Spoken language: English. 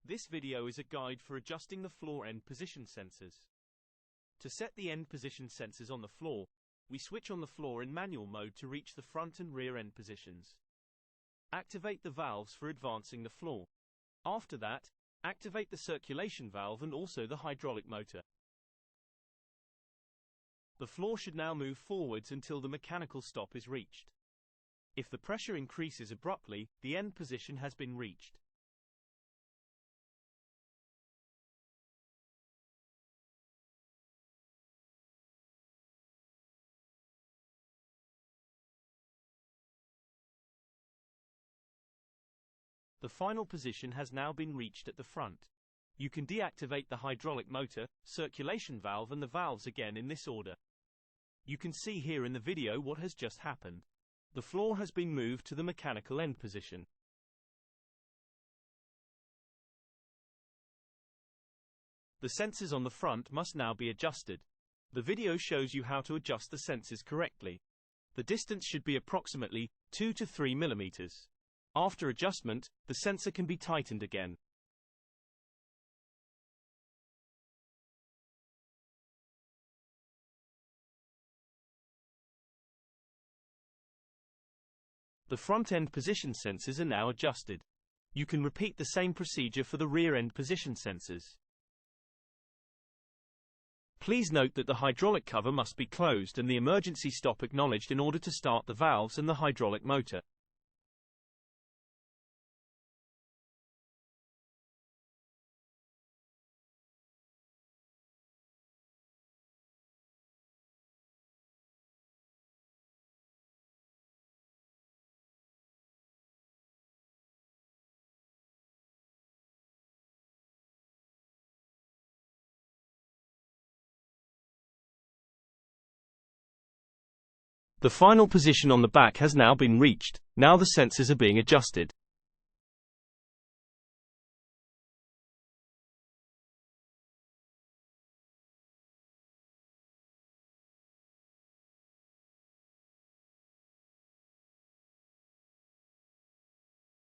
This video is a guide for adjusting the floor end position sensors. To set the end position sensors on the floor, we switch on the floor in manual mode to reach the front and rear end positions. Activate the valves for advancing the floor. After that, activate the circulation valve and also the hydraulic motor. The floor should now move forwards until the mechanical stop is reached. If the pressure increases abruptly, the end position has been reached. The final position has now been reached at the front. You can deactivate the hydraulic motor, circulation valve and the valves again in this order. You can see here in the video what has just happened. The floor has been moved to the mechanical end position. The sensors on the front must now be adjusted. The video shows you how to adjust the sensors correctly. The distance should be approximately 2 to 3 millimeters. After adjustment, the sensor can be tightened again. The front end position sensors are now adjusted. You can repeat the same procedure for the rear end position sensors. Please note that the hydraulic cover must be closed and the emergency stop acknowledged in order to start the valves and the hydraulic motor. The final position on the back has now been reached. Now the sensors are being adjusted.